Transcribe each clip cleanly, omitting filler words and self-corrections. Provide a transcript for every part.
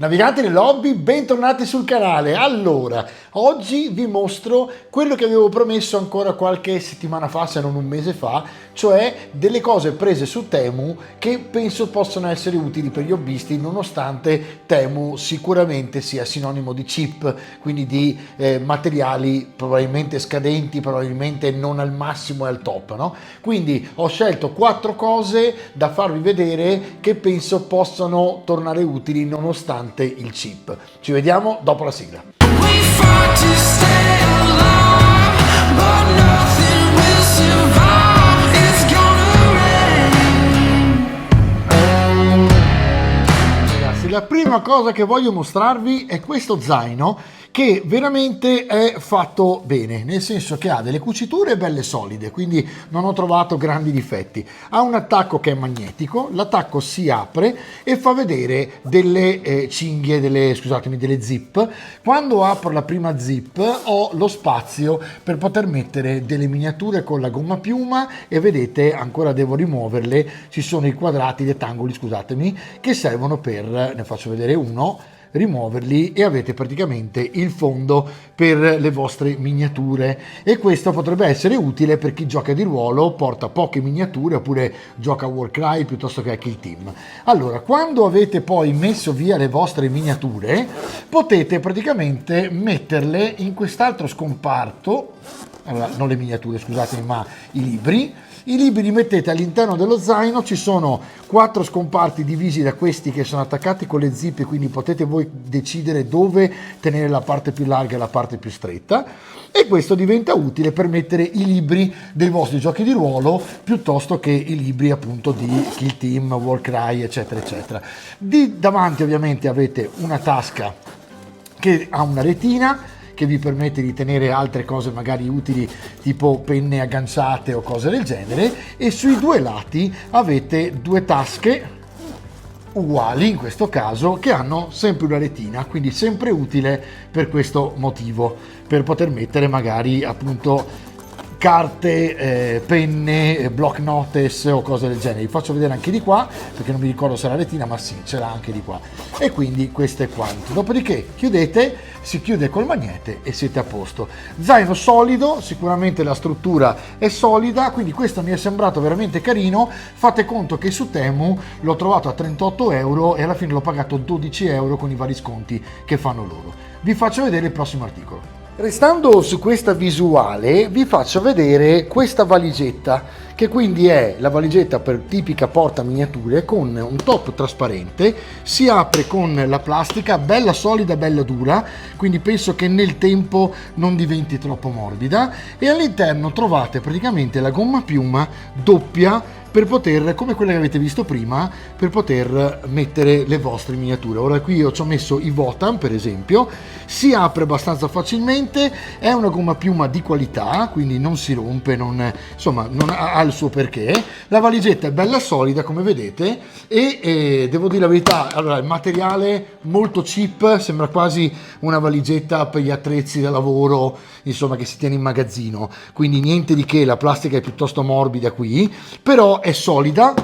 Naviganti nell'hobby, bentornati sul canale. Allora, oggi vi mostro quello che avevo promesso ancora qualche settimana fa, se non un mese fa, cioè delle cose prese su Temu che penso possano essere utili per gli hobbisti, nonostante Temu sicuramente sia sinonimo di cheap, quindi di materiali probabilmente scadenti, probabilmente non al massimo e al top, no? Quindi ho scelto 4 cose da farvi vedere che penso possano tornare utili nonostante il chip. Ci vediamo dopo la sigla. Ragazzi, la prima cosa che voglio mostrarvi è questo zaino che veramente è fatto bene, nel senso che ha delle cuciture belle solide, quindi non ho trovato grandi difetti. Ha un attacco che è magnetico, l'attacco si apre e fa vedere delle cinghie, delle zip. Quando apro la prima zip ho lo spazio per poter mettere delle miniature con la gomma piuma e vedete, ancora devo rimuoverle, ci sono i quadrati, i rettangoli, scusatemi, che servono per, ne faccio vedere uno, rimuoverli e avete praticamente il fondo per le vostre miniature, e questo potrebbe essere utile per chi gioca di ruolo, porta poche miniature oppure gioca a Warcry piuttosto che a Kill Team. Allora, quando avete poi messo via le vostre miniature potete praticamente metterle in quest'altro scomparto, allora, non le miniature, scusatemi, ma i libri. I libri li mettete all'interno dello zaino, ci sono 4 scomparti divisi da questi che sono attaccati con le zip, quindi potete voi decidere dove tenere la parte più larga e la parte più stretta, e questo diventa utile per mettere i libri dei vostri giochi di ruolo piuttosto che i libri appunto di Kill Team, Warcry, eccetera eccetera. Di davanti ovviamente avete una tasca che ha una retina che vi permette di tenere altre cose magari utili, tipo penne agganciate o cose del genere, e sui due lati avete 2 tasche uguali in questo caso che hanno sempre una retina, quindi sempre utile per questo motivo, per poter mettere magari appunto carte, penne, block notice o cose del genere. Vi faccio vedere anche di qua perché non mi ricordo se è la retina, ma sì, ce l'ha anche di qua. E quindi questo è quanto. Dopodiché chiudete, si chiude col magnete e siete a posto. Zaino solido, sicuramente la struttura è solida, quindi questo mi è sembrato veramente carino. Fate conto che su Temu l'ho trovato a 38 euro e alla fine l'ho pagato 12 euro con i vari sconti che fanno loro. Vi faccio vedere il prossimo articolo. Restando su questa visuale vi faccio vedere questa valigetta, che quindi è la valigetta per tipica porta miniature con un top trasparente, si apre con la plastica bella solida, bella dura, quindi penso che nel tempo non diventi troppo morbida, e all'interno trovate praticamente la gomma piuma doppia per poter, come quella che avete visto prima, per poter mettere le vostre miniature. Ora qui io ci ho messo i Votan per esempio, si apre abbastanza facilmente, è una gomma piuma di qualità, quindi non si rompe, insomma non ha il suo perché. La valigetta è bella solida come vedete e devo dire la verità, allora il materiale molto cheap, sembra quasi una valigetta per gli attrezzi da lavoro, insomma, che si tiene in magazzino, quindi niente di che, la plastica è piuttosto morbida qui, però è solida,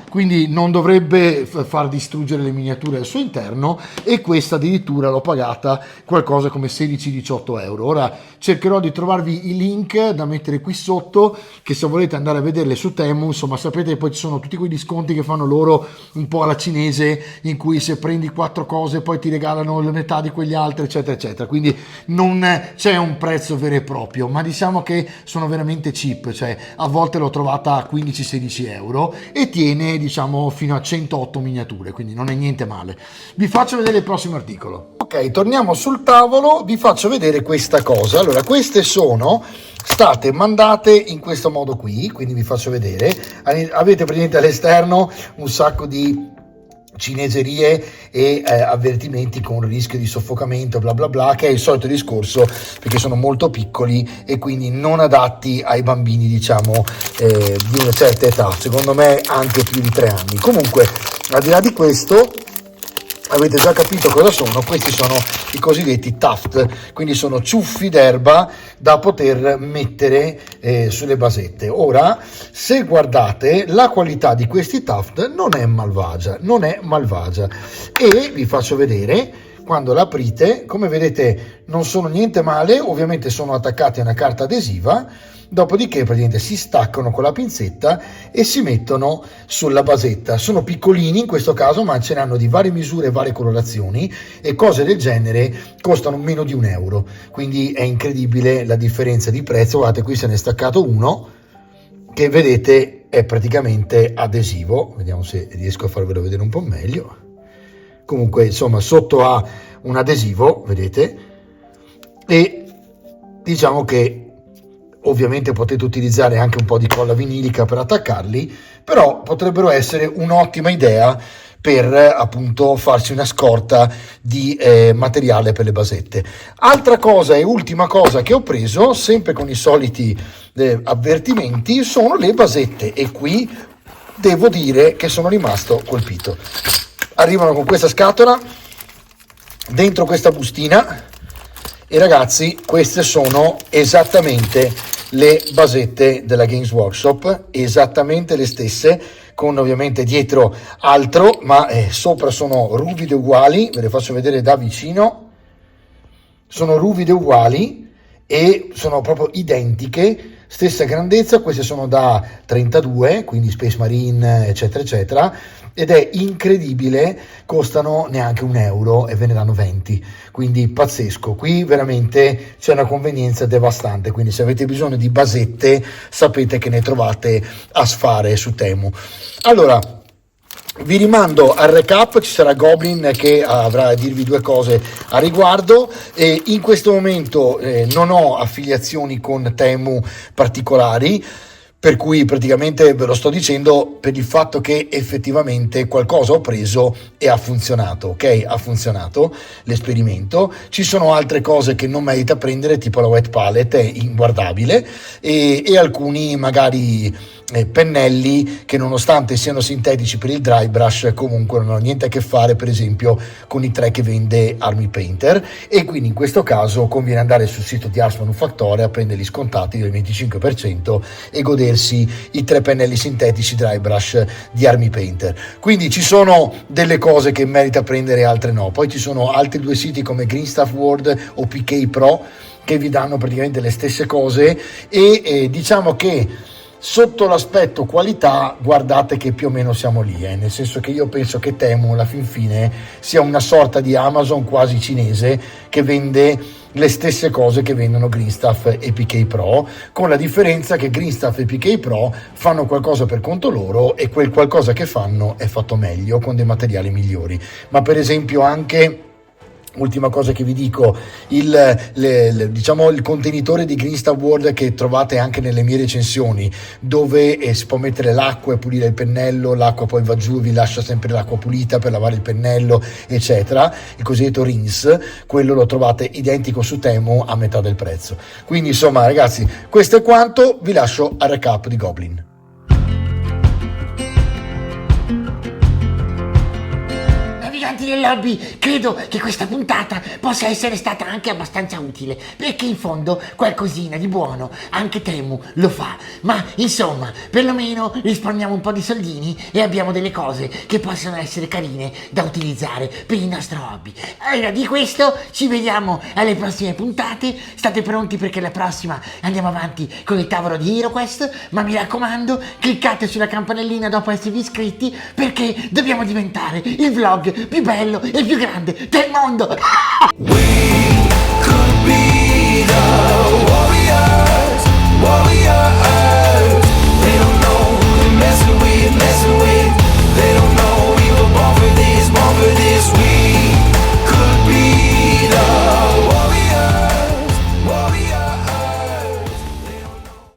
quindi non dovrebbe far distruggere le miniature al suo interno, e questa addirittura l'ho pagata qualcosa come 16-18 euro. Ora cercherò di trovarvi i link da mettere qui sotto, che se volete andare a vederle su Temu, insomma sapete che poi ci sono tutti quei disconti che fanno loro un po' alla cinese, in cui se prendi 4 cose poi ti regalano la metà di quegli altri, eccetera eccetera, quindi non c'è un prezzo vero e proprio, ma diciamo che sono veramente cheap, cioè a volte l'ho trovata a 15-16 euro e tiene diciamo fino a 108 miniature, quindi non è niente male. Vi faccio vedere il prossimo articolo. Ok, torniamo sul tavolo, vi faccio vedere questa cosa. Allora, queste sono state mandate in questo modo qui, quindi vi faccio vedere. Avete praticamente all'esterno un sacco di cineserie e avvertimenti con rischio di soffocamento, bla bla bla, che è il solito discorso perché sono molto piccoli e quindi non adatti ai bambini, diciamo, di una certa età, secondo me anche più di 3 anni. Comunque, al di là di questo, avete già capito cosa sono. Questi sono i cosiddetti tuft, quindi sono ciuffi d'erba da poter mettere sulle basette. Ora, se guardate, la qualità di questi tuft non è malvagia, e vi faccio vedere. Quando l'aprite, come vedete, non sono niente male, ovviamente sono attaccati a una carta adesiva, dopodiché praticamente si staccano con la pinzetta e si mettono sulla basetta. Sono piccolini in questo caso, ma ce ne hanno di varie misure, varie colorazioni, e cose del genere costano meno di €1, quindi è incredibile la differenza di prezzo. Guardate, qui se ne è staccato uno che vedete è praticamente adesivo, vediamo se riesco a farvelo vedere un po' meglio. Comunque, insomma, sotto ha un adesivo, vedete, e diciamo che ovviamente potete utilizzare anche un po' di colla vinilica per attaccarli, però potrebbero essere un'ottima idea per appunto farsi una scorta di materiale per le basette. Altra cosa e ultima cosa che ho preso, sempre con i soliti avvertimenti, sono le basette, e qui devo dire che sono rimasto colpito. Arrivano con questa scatola, dentro questa bustina, e ragazzi, queste sono esattamente le basette della Games Workshop, esattamente le stesse, con ovviamente dietro altro, ma sopra sono ruvide uguali. Ve le faccio vedere da vicino, sono ruvide uguali e sono proprio identiche, stessa grandezza. Queste sono da 32, quindi Space Marine eccetera eccetera, ed è incredibile, costano neanche €1 e ve ne danno 20, quindi pazzesco. Qui veramente c'è una convenienza devastante, quindi se avete bisogno di basette sapete che ne trovate a sfare su Temu. Allora, vi rimando al recap, ci sarà Goblin che avrà a dirvi due cose a riguardo, e in questo momento non ho affiliazioni con Temu particolari, per cui praticamente ve lo sto dicendo per il fatto che effettivamente qualcosa ho preso e ha funzionato, ok? Ha funzionato l'esperimento. Ci sono altre cose che non merita prendere, tipo la wet palette, è inguardabile, e alcuni magari pennelli che, nonostante siano sintetici per il dry brush, comunque non hanno niente a che fare per esempio con i tre che vende Army Painter, e quindi in questo caso conviene andare sul sito di Ars Manufactoria a prenderli scontati del 25% e godersi i tre pennelli sintetici dry brush di Army Painter. Quindi ci sono delle cose che merita prendere e altre no. Poi ci sono altri due siti come Green Stuff World o PK Pro che vi danno praticamente le stesse cose, e diciamo che sotto l'aspetto qualità guardate che più o meno siamo lì, nel senso che io penso che Temu alla fin fine sia una sorta di Amazon quasi cinese che vende le stesse cose che vendono Green Stuff e PK Pro, con la differenza che Green Stuff e PK Pro fanno qualcosa per conto loro, e quel qualcosa che fanno è fatto meglio con dei materiali migliori. Ma per esempio anche, ultima cosa che vi dico, diciamo il contenitore di Green Star World che trovate anche nelle mie recensioni, dove si può mettere l'acqua e pulire il pennello, l'acqua poi va giù e vi lascia sempre l'acqua pulita per lavare il pennello eccetera, il cosiddetto rinse, quello lo trovate identico su Temu a metà del prezzo. Quindi insomma ragazzi, questo è quanto, vi lascio al recap di Goblin. Del lobby, credo che questa puntata possa essere stata anche abbastanza utile, perché in fondo qualcosina di buono anche Temu lo fa, ma insomma perlomeno risparmiamo un po' di soldini e abbiamo delle cose che possono essere carine da utilizzare per il nostro hobby. Allora, di questo ci vediamo alle prossime puntate, state pronti perché la prossima andiamo avanti con il tavolo di HeroQuest, ma mi raccomando cliccate sulla campanellina dopo esservi iscritti, perché dobbiamo diventare il vlog più bello e più grande del mondo.